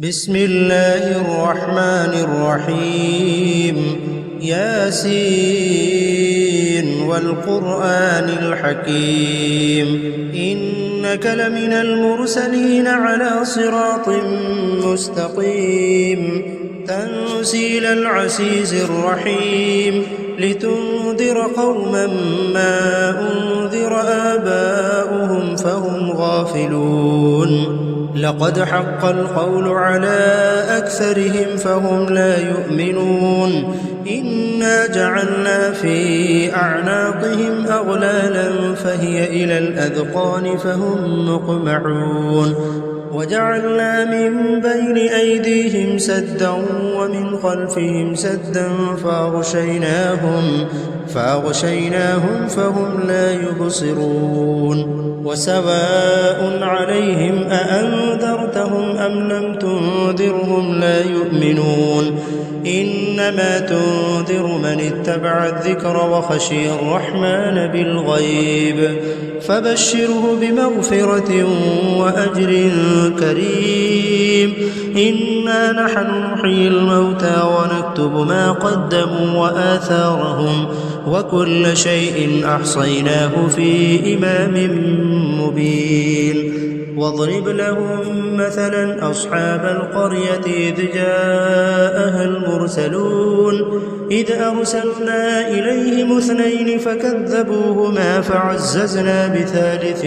بسم الله الرحمن الرحيم ياسين والقرآن الحكيم إنك لمن المرسلين على صراط مستقيم تنزيل العزيز الرحيم لتنذر قوما ما أنذر آباؤهم فهم غافلون لقد حق القول على أكثرهم فهم لا يؤمنون إنا جعلنا في أعناقهم أغلالا فهي إلى الأذقان فهم مقمحون وجعلنا من بين أيديهم سدا ومن خلفهم سدا فأغشيناهم فهم لا يبصرون وسواء عليهم أأنذرتهم أم لم تنذرهم لا يؤمنون إنما تنذر من اتبع الذكر وخشي الرحمن بالغيب فبشره بمغفرة وأجر كريم إنا نحن نحيي الموتى ونكتب ما قدموا وآثارهم وكل شيء أحصيناه في إمام مبين واضرب لهم مثلا أصحاب القرية إذ جاءها المرسلون إذ أرسلنا إليهم اثنين فكذبوهما فعززنا بثالث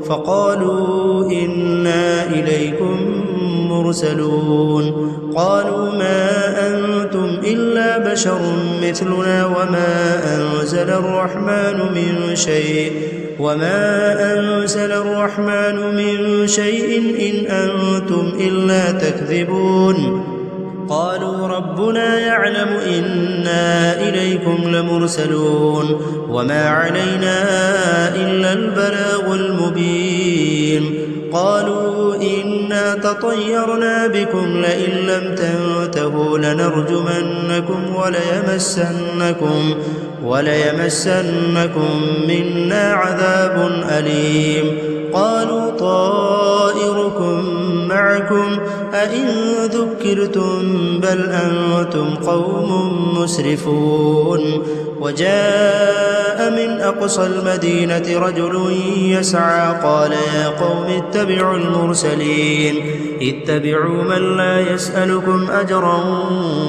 فقالوا إنا إليكم مرسلون قالوا ما أنتم إلا بشر مثلنا وما أنزل الرحمن من شيء إن أنتم إلا تكذبون قالوا ربنا يعلم إنا إليكم لمرسلون وما علينا إلا البلاغ المبين قالوا إنا تطيرنا بكم لئن لم تنتهوا لنرجمنكم وليمسنكم منا عذاب أليم قالوا طائركم معكم أئن ذكرتم بل أنتم قوم مسرفون وجاء من أقصى المدينة رجل يسعى قال يا قوم اتبعوا المرسلين اتبعوا من لا يسألكم أجرا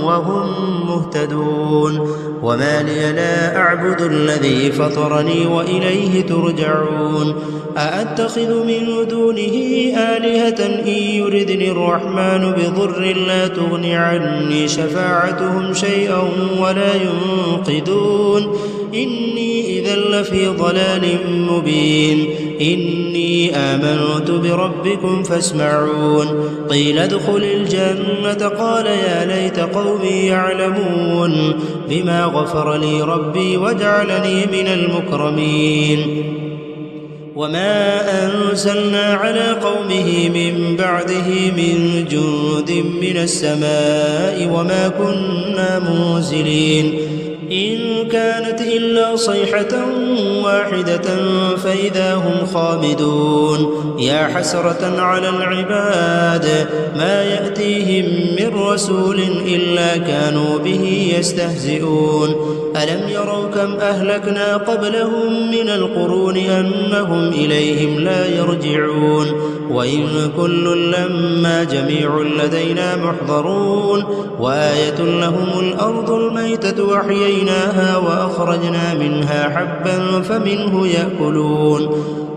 وهم مهتدون وما لي لا أعبد الذي فطرني وإليه ترجعون أأتخذ من دونه آلهة إن يردني الرحمن بضر لا تغن عني شفاعتهم شيئا ولا ينقذون إني إذا لفي ضلال مبين إني آمنت بربكم فاسمعون قيل ادخل الجنة قال يا ليت قومي يعلمون بما غفر لي ربي وجعلني من المكرمين وما أنزلنا على قومه من بعده من جند من السماء وما كنا منزلين إن كانت إلا صيحة واحدة فإذا هم خامدون يا حسرة على العباد ما يأتيهم من رسول إلا كانوا به يستهزئون ألم يروا كم أهلكنا قبلهم من القرون أنهم إليهم لا يرجعون وإن كل لما جميع لدينا محضرون وآية لهم الأرض الميتة وأحييناها وأخرجنا منها حبا فمنه يأكلون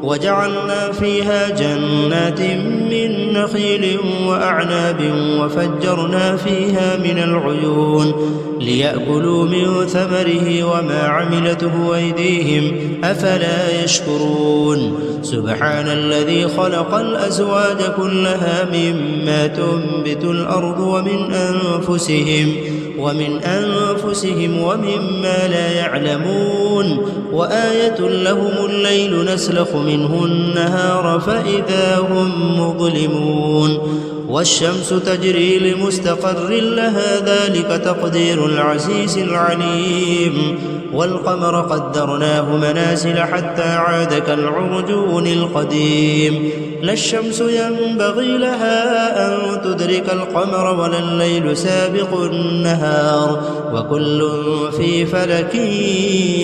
وجعلنا فيها جنات من نخيل وأعناب وفجرنا فيها من العيون ليأكلوا من ثمره وما عملته أيديهم أفلا يشكرون سبحان الذي خلق الأزواج كلها مما تنبت الأرض ومن أنفسهم ومما لا يعلمون وآية لهم الليل نسلخ منه النهار فإذا هم مظلمون والشمس تجري لمستقر لها ذلك تقدير العزيز العليم والقمر قدرناه منازل حتى عاد كالعرجون القديم لا الشمس ينبغي لها أن تدرك القمر ولا الليل سابق النهار وكل في فلك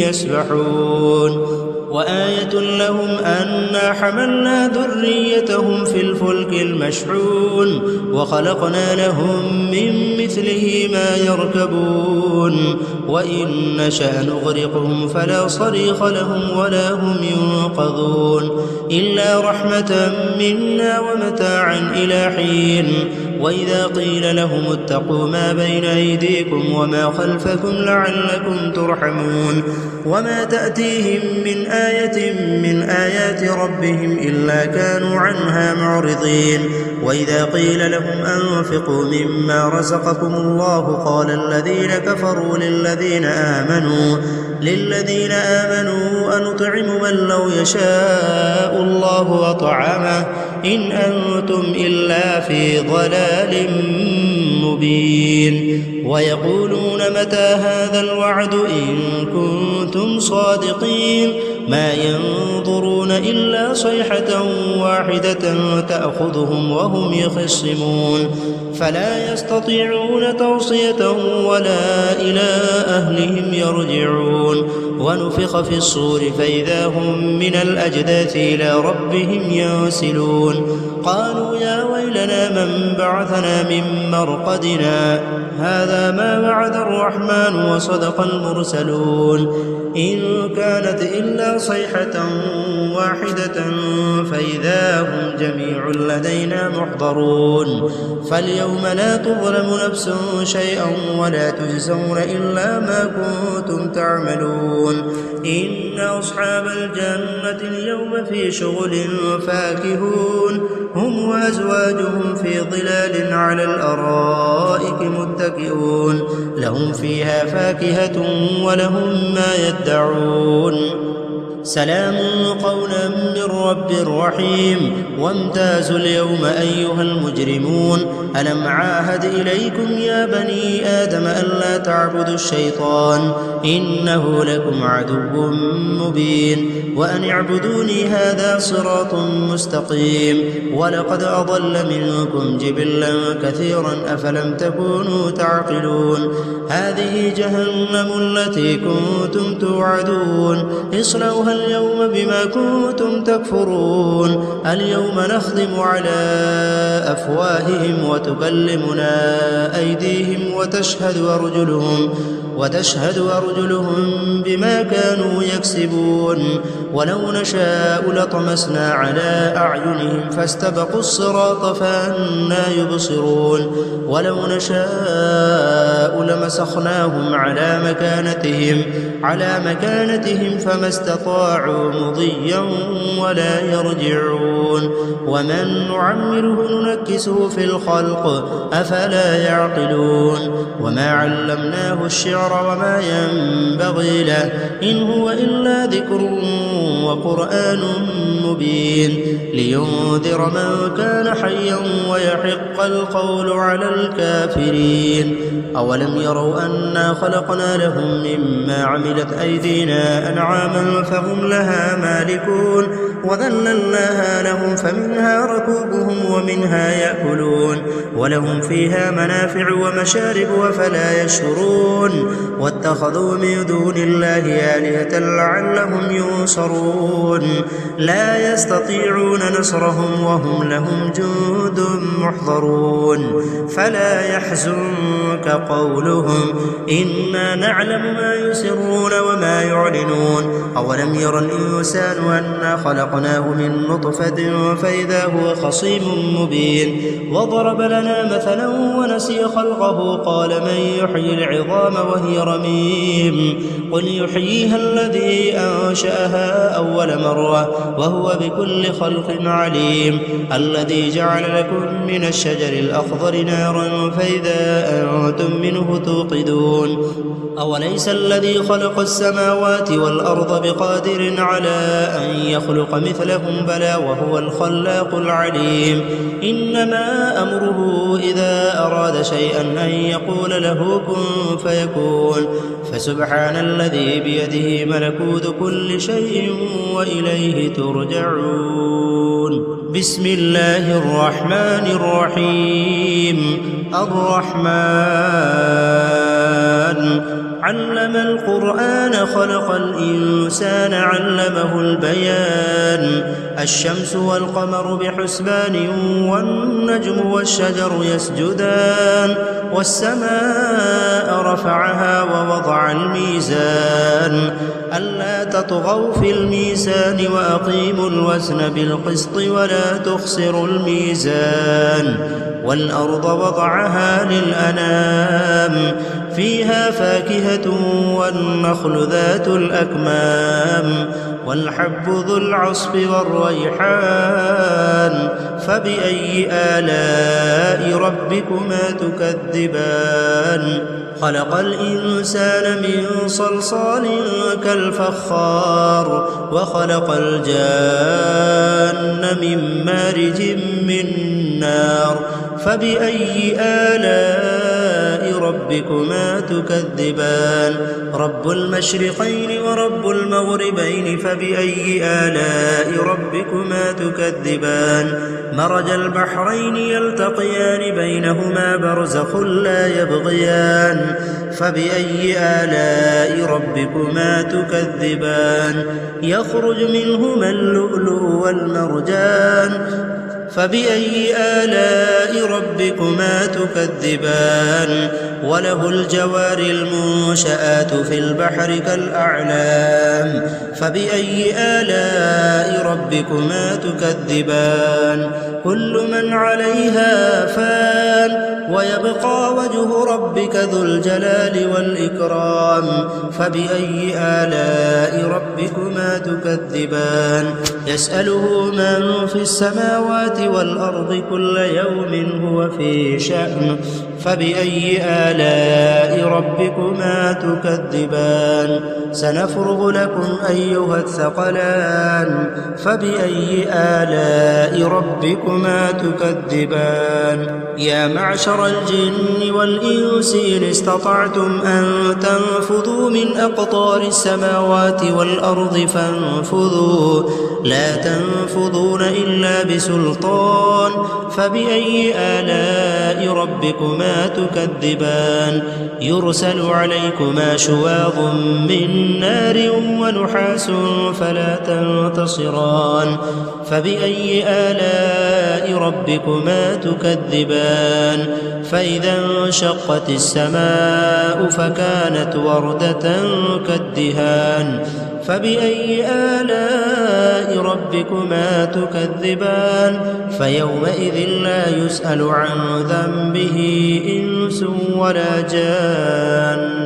يسبحون وآية لهم أنا حملنا ذريتهم في الفلك المشحون وخلقنا لهم من مثله ما يركبون وإن نشأ نغرقهم فلا صريخ لهم ولا هم ينقذون إلا رحمة منا ومتاعا إلى حين وإذا قيل لهم اتقوا ما بين أيديكم وما خلفكم لعلكم ترحمون وما تأتيهم من آية من آيات ربهم إلا كانوا عنها معرضين وإذا قيل لهم أنفقوا مما رزقكم الله قال الذين كفروا للذين آمنوا أنطعم من لو يشاء الله أطعمه إن أنتم إلا في ضلال مبين ويقولون متى هذا الوعد إن كنتم صادقين ما ينظرون إلا صيحة واحدة تأخذهم وهم يخصمون فلا يستطيعون توصية ولا إلى أهلهم يرجعون ونفخ في الصور فإذا هم من الأجداث إلى ربهم ينسلون قالوا يا ويلنا من بعثنا من مرقدنا هذا ما وعد الرحمن وصدق المرسلون إن كانت إلا صيحة واحدة فإذا هم جميع لدينا محضرون فاليوم لا تظلم نفس شيئا ولا تجزون إلا ما كنتم تعملون إن أصحاب الجنة اليوم في شغل فاكهون هم وأزواجهم في ظلال على الأرائك متكئون لهم فيها فاكهة ولهم ما يدعون سلام قولا من رب رحيم وامتازوا اليوم أيها المجرمون ألم عاهد إليكم يا بني آدم ألا تعبدوا الشيطان إنه لكم عدو مبين وأن اعبدوني هذا صراط مستقيم ولقد أضل منكم جبلا كثيرا أفلم تكونوا تعقلون هذه جهنم التي كنتم توعدون اصلوها اليوم بما كنتم تكفرون اليوم نختم على أفواههم وتكلمنا أيديهم وتشهد أرجلهم بما كانوا يكسبون ولو نشاء لطمسنا على أعينهم فاستبقوا الصراط فأنى يبصرون ولو نشاء لمسخناهم على مكانتهم فما استطاعوا مضيا ولا يرجعون ومن نعمره ننكسه في الخلق أفلا يعقلون وما علمناه الشعر وما ينبغي له إن هو إلا ذكر وقرآن مبين لينذر من كان حيا ويحق القول على الكافرين أولم يروا أنا خلقنا لهم مما عملت أيدينا أنعاما فهم لها مالكون وذللناها لهم فمنها ركوبهم ومنها يأكلون ولهم فيها منافع ومشارب وفلا يشعرون واتخذوا من دون الله آلهة لعلهم ينصرون لا يستطيعون نصرهم وهم لهم جند محضرون فلا يحزنك قولهم إنا نعلم ما يسرون وما يعلنون أولم ير الإنسان أنا خلقناه من نطفة فإذا هو خصيم مبين وضرب لنا مثلا ونسي خلقه قال من يحيي العظام وهي رميم قل يحييها الذي أنشأها أول مرة وهو بكل خلق عليم الذي جعل لكم من الشجر الأخضر نارا فإذا أنتم منه توقدون أوليس الذي خلق السماوات والأرض بقادر على أن يخلق مثلهم بلى وهو الخلاق العليم إنما أمره إذا أراد شيئا أن يقول له كن فيكون فسبحان الذي بيده ملكوت كل شيء وإليه ترجعون بسم الله الرحمن الرحيم الرحمن علم القرآن خلق الإنسان علمه البيان الشمس والقمر بحسبان والنجم والشجر يسجدان والسماء رفعها ووضع الميزان ألا تطغوا في الميزان وأقيموا الوزن بالقسط ولا تخسروا الميزان والأرض وضعها للأنام فيها فاكهة والنخل ذات الأكمام والحب ذو العصف والريحان فبأي آلاء ربكما تكذبان خلق الإنسان من صلصال كالفخار وخلق الجان من مارج من نار فبأي آلاء ربكما تكذبان رب المشرقين ورب المغربين فبأي آلاء ربكما تكذبان مرج البحرين يلتقيان بينهما برزخ لا يبغيان فبأي آلاء ربكما تكذبان يخرج منهما اللؤلؤ والمرجان فبأي آلاء ربكما تكذبان وله الجوار المنشآت في البحر كالأعلام فبأي آلاء ربكما تكذبان كل من عليها فان ويبقى وجه ربك ذو الجلال والإكرام فبأي آلاء ربكما تكذبان يسأله من في السماوات والأرض كل يوم هو في شأن فبأي آلاء ربكما تكذبان سنفرغ لكم أيها الثقلان فبأي آلاء ربكما تكذبان يا معشر الجن والإنس إن استطعتم أن تنفذوا من أقطار السماوات والأرض فانفذوا لا تنفذون إلا بسلطان فبأي آلاء ربكما تكذبان يرسل عليكما شواظ من نار ونحاس فلا تنتصران فبأي آلاء ربكما تكذبان فإذا انشقت السماء فكانت وردة كالدهان فبأي آلاء ربكما تكذبان فيومئذ لا يسأل عن ذنبه إنس ولا جان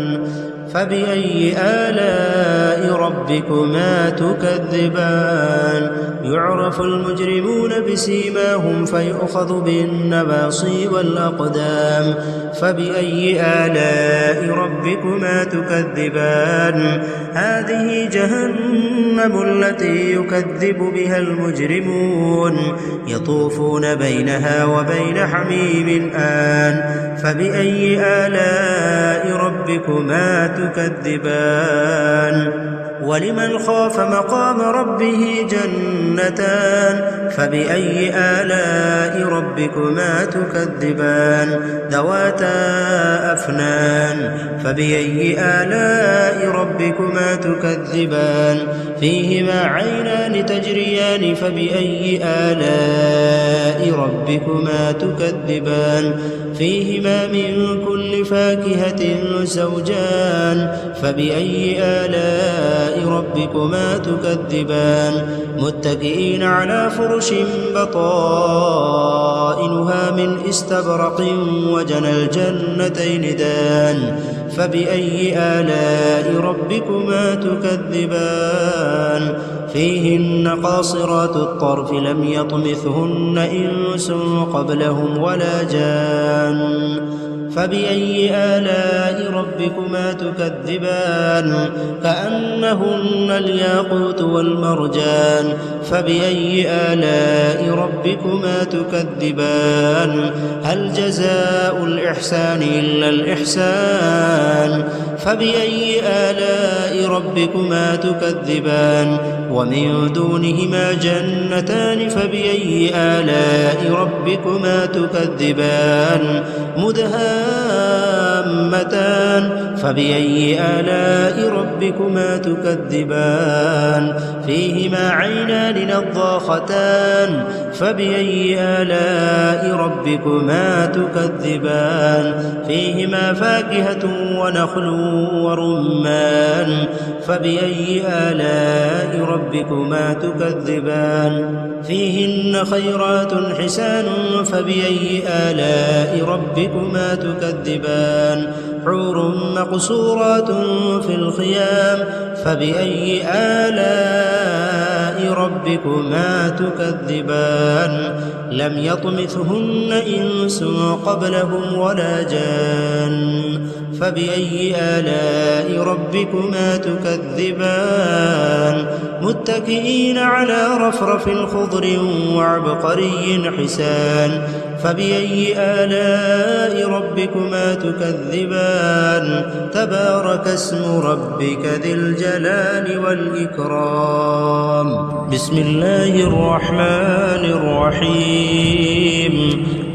فبأي آلاء ربكما تكذبان يعرف المجرمون بسيماهم فيؤخذ بالنواصي والأقدام فبأي آلاء ربكما تكذبان هذه جهنم التي يكذب بها المجرمون يطوفون بينها وبين حميم آن فبأي آلاء ربكما تكذبان ولمن خاف مقام ربه جنتان فبأي آلاء ربكما تكذبان ذواتا أفنان فبأي آلاء ربكما تكذبان فيهما عينان تجريان فبأي آلاء ربكما تكذبان فيهما من كل فاكهة زوجان فبأي آلاء ربكما تكذبان متكئين على فرش بطائنها من استبرق وجنى الجنتين دان فبأي آلاء ربكما تكذبان فيهن قاصرات الطرف لم يطمثهن إنس قبلهم ولا جان فبأي آلاء ربكما تكذبان كأنهن الياقوت والمرجان فبأي آلاء ربكما تكذبان هل جزاء الإحسان إلا الإحسان فبأي آلاء ربكما تكذبان ومن دونهما جنتان فبأي آلاء ربكما تكذبان مدهامتان فبأي آلاء ربكما تكذبان فيهما عينان نضاختان فبأي آلاء ربكما تكذبان فيهما فاكهة ونخل ورمان فبأي آلاء ربكما تكذبان فيهن خيرات حسان فبأي آلاء ربكما تكذبان حور مقصورات في الخيام فبأي آلاء ربكما تكذبان لم يطمثهن إنس قبلهم ولا جان فبأي آلاء ربكما تكذبان متكئين على رفرف خضر وعبقري حسان فبأي آلاء ربكما تكذبان تبارك اسم ربك ذي الجلال والإكرام بسم الله الرحمن الرحيم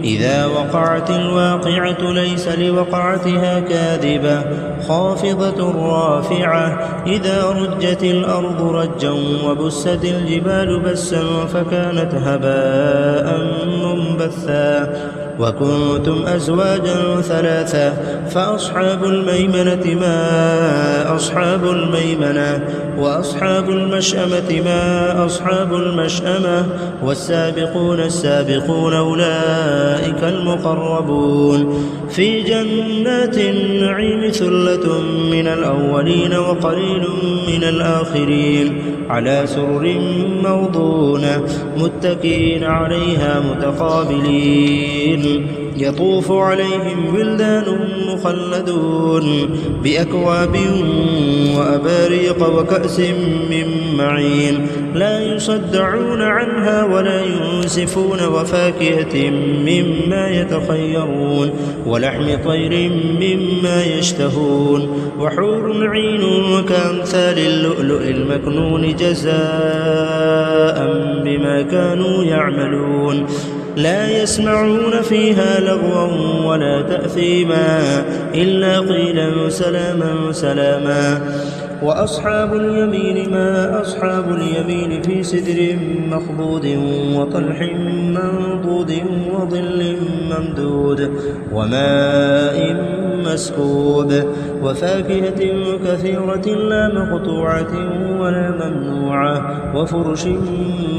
إذا وقعت الواقعة ليس لوقعتها كاذبة خافضة رافعة إذا رجت الأرض رجا وبست الجبال بسا فكانت هباء منبثا وكنتم أزواجا ثلاثة فأصحاب الميمنة ما أصحاب الميمنة وأصحاب المشأمة ما أصحاب المشأمة والسابقون السابقون أولئك المقربون في جنات النعيم ثلة من الأولين وقليل من الآخرين على سرر موضونة متكئين عليها متقابلين يطوف عليهم ولدان مخلدون بأكواب وأباريق وكأس من معين لا يصدعون عنها ولا ينزفون وفاكهة مما يتخيرون ولحم طير مما يشتهون وحور عين كأمثال اللؤلؤ المكنون جزاء بما كانوا يعملون لا يسمعون فيها لغوا ولا تأثيما إلا قيلا سلاما سلاما وأصحاب اليمين ما أصحاب اليمين في سدر مخضود وطلح منضود وظل ممدود وماء مسكوب وفاكهة كثيرة لا مقطوعة ولا ممنوعة وفرش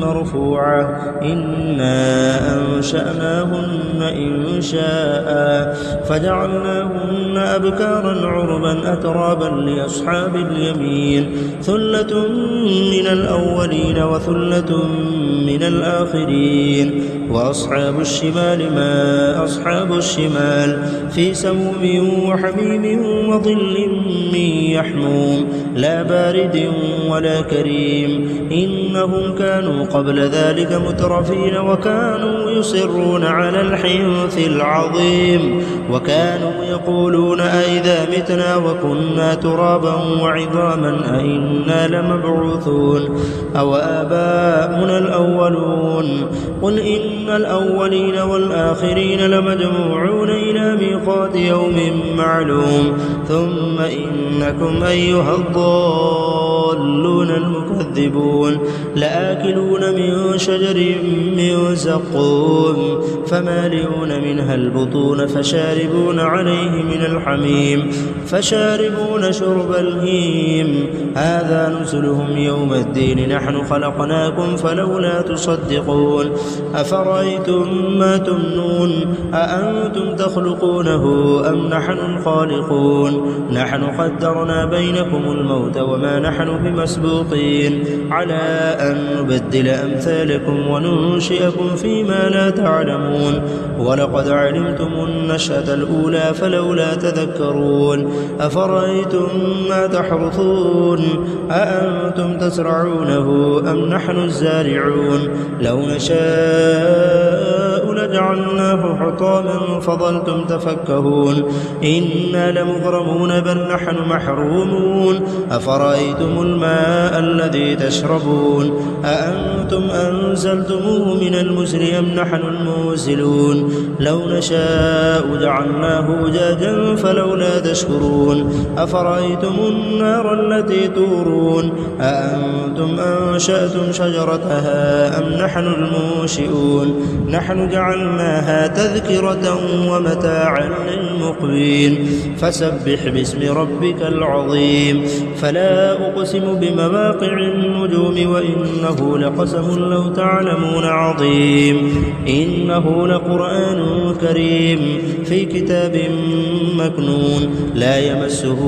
مرفوعة إنا أنشأناهن إنشاء فجعلناهن أبكارا عربا أترابا لأصحاب اليمين ثلة من الأولين وثلة من الآخرين وأصحاب الشمال ما أصحاب الشمال في سموم وحميم وظل من يحموم لا بارد ولا كريم إنهم كانوا قبل ذلك مترفين وكانوا يصرون على الحنث العظيم وكانوا يقولون أئذا متنا وكنا ترابا وعظاما أئنا لمبعوثون أو آباؤنا الأولون قل إن الأولين والآخرين لمجموعون إلى ميقات يوم معلوم ثم إنكم أيها الضالون الضالون المكذبون لآكلون من شجر من زقوم فمالئون منها البطون فشاربون عليه من الحميم فشاربون شرب الهيم هذا نزلهم يوم الدين نحن خلقناكم فلولا تصدقون أفرأيتم ما تمنون أأنتم تخلقونه أم نحن الخالقون نحن قدرنا بينكم الموت وما نحن بمسبوقين على أن نبدل أمثالكم وننشئكم فيما لا تعلمون ولقد علمتم النشأة الأولى فلولا تذكرون أفرأيتم ما تحرثون أأنتم تزرعونه أم نحن الزارعون لو نشاء لجعلناه حطاما فظلتم تفكهون إنا لمغرمون بل نحن محرومون أفرأيتم الماء الذي تشربون أأنتم أنزلتموه من المزن أم نحن المنزلون لو نشاء جعلناه أجاجا فلولا تشكرون أفرأيتم النار التي تورون أأنتم أنشأتم شجرتها أم نحن المنشئون نحن جعلناها تذكرة ومتاعا للمقوين فسبح باسم ربك العظيم فلا أقسم بمواقع النجوم وإنه لقسم لو تعلمون عظيم إنه لقرآن كريم في كتاب مكنون لا يمسه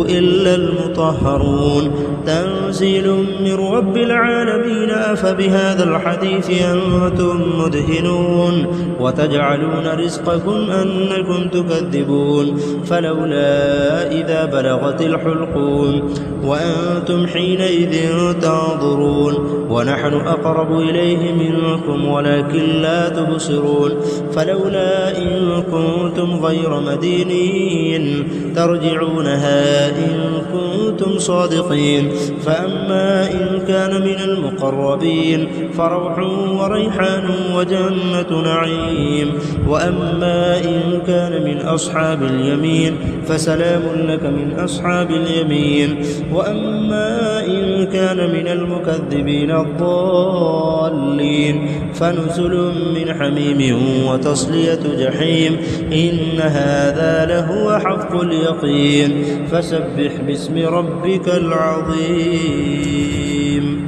إلا المطهرون تنزيل من رب العالمين أفبهذا الحديث أنتم مدهنون وتجعلون رزقكم أنكم تكذبون فلولا إذا بلغت الحلقوم وأنتم حينئذ تنظرون ونحن أقرب إليه منكم ولكن لا تبصرون فلولا إن كنتم غير مدينين ترجعونها إن كنتم صادقين فأما إن كان من المقربين فروح وريحان وجنة نعيم وأما إن كان من أصحاب اليمين فسلام لك من أصحاب اليمين وأما إن كان من المكذبين الضالين فنزل من حميم وتصلية جحيم إن هذا لهو حق اليقين فسبح باسم ربك العظيم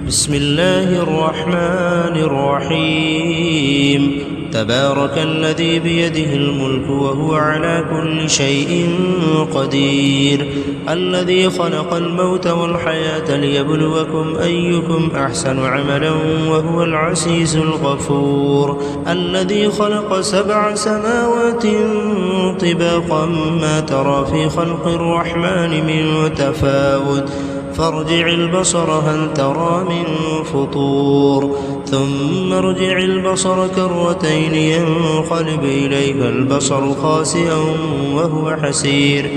بسم الله الرحمن الرحيم تبارك الذي بيده الملك وهو على كل شيء قدير الذي خلق الموت والحياة ليبلوكم أيكم أحسن عملا وهو العزيز الغفور الذي خلق 7 سماوات طباقا ما ترى في خلق الرحمن من تفاوت فارجع البصر هل ترى من فطور ثم ارجع البصر كرتين ينقلب إليك البصر خاسئا وهو حسير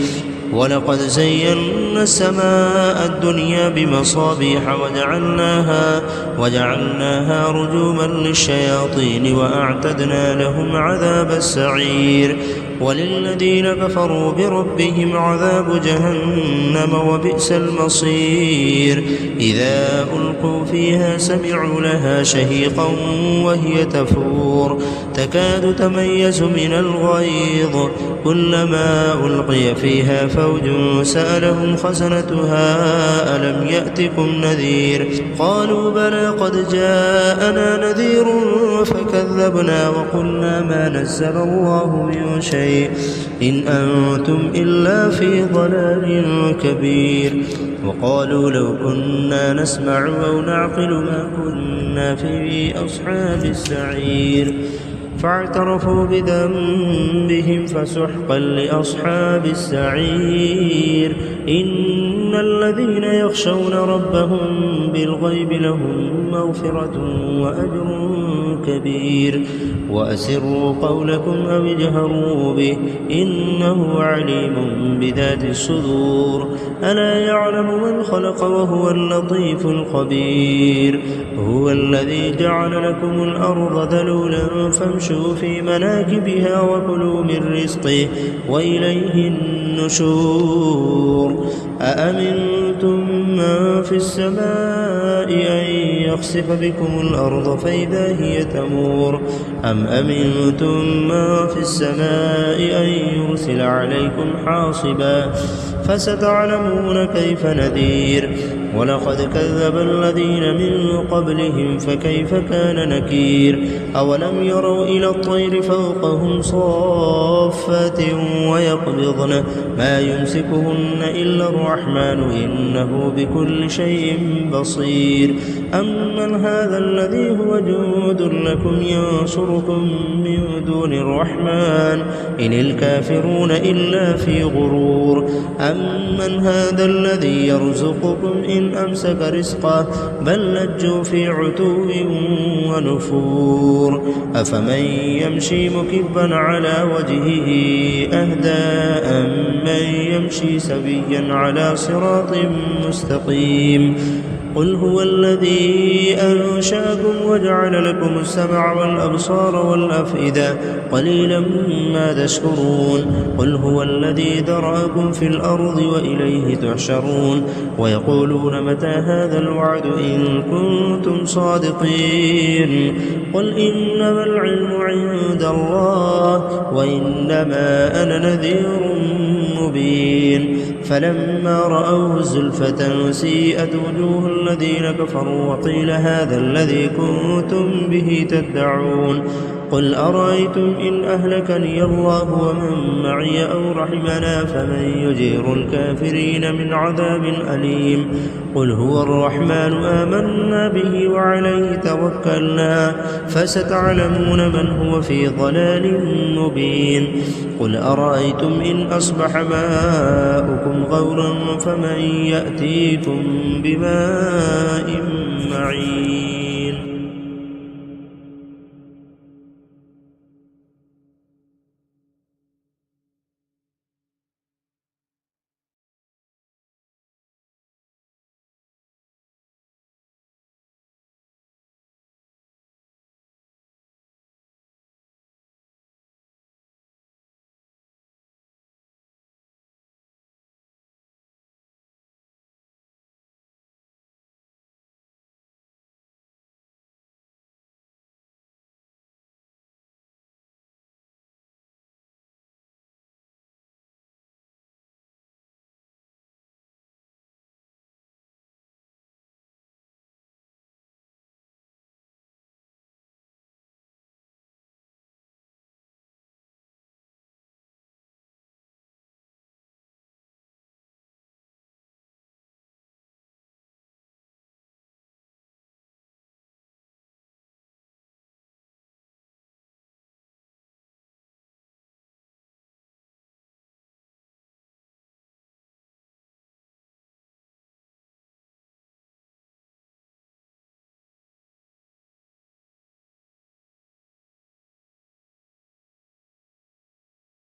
ولقد زينا السماء الدنيا بمصابيح وجعلناها رجوما للشياطين وأعتدنا لهم عذاب السعير وللذين كفروا بربهم عذاب جهنم وبئس المصير إذا ألقوا فيها سمعوا لها شهيقا وهي تفور تكاد تميز من الغيظ كلما ألقي فيها فوج سألهم خزنتها ألم يأتكم نذير قالوا بلى قد جاءنا نذير فكذبنا وقلنا ما نزل الله من شيء إن أنتم إلا في ضلال كبير وقالوا لو كنا نسمع أو نعقل ما كنا في أصحاب السعير فاعترفوا بذنبهم فسحقا لأصحاب السعير إن الذين يخشون ربهم بالغيب لهم مغفرة وأجر كبير وأسروا قولكم أو اجهروا به إنه عليم بذات الصدور ألا يعلم من خلق وهو اللطيف الخبير هو الذي جعل لكم الأرض ذلولا فامشوا في مناكبها وكلوا من رزقه وإليه النشور أأمنتم من في السماء أن يخسف بكم الأرض فإذا هي تمور أم أمنتم من في السماء أن يرسل عليكم حاصبا فستعلمون كيف نذير ولقد كذب الذين من قبلهم فكيف كان نكير أولم يروا إلى الطير فوقهم صافات ويقبضن ما يمسكهن إلا الرحمن إنه بكل شيء بصير أمن هذا الذي هو جند لكم ينصركم من دون الرحمن إن الكافرون إلا في غرور أمن هذا الذي يرزقكم إن أمسك رزقه بل لجوا في عتو ونفور أفمن يمشي مكبا على وجهه أهدى أمن يمشي سويا على صراط مستقيم قل هو الذي أنشأكم وجعل لكم السمع والأبصار والأفئدة قليلا ما تشكرون قل هو الذي ذرأكم في الأرض وإليه تحشرون ويقولون متى هذا الوعد إن كنتم صادقين قل إنما العلم عند الله وإنما أنا نذير مبين فلما رأوه زلفة سيئت وجوه الذين كفروا وقيل هذا الذي كنتم به تدعون قل أرأيتم إن أهلكني الله ومن معي أو رحمنا فمن يجير الكافرين من عذاب أليم قل هو الرحمن آمنا به وعليه توكلنا فستعلمون من هو في ضلال مبين قل أرأيتم إن أصبح ماؤكم غورا فمن يأتيكم بماء معين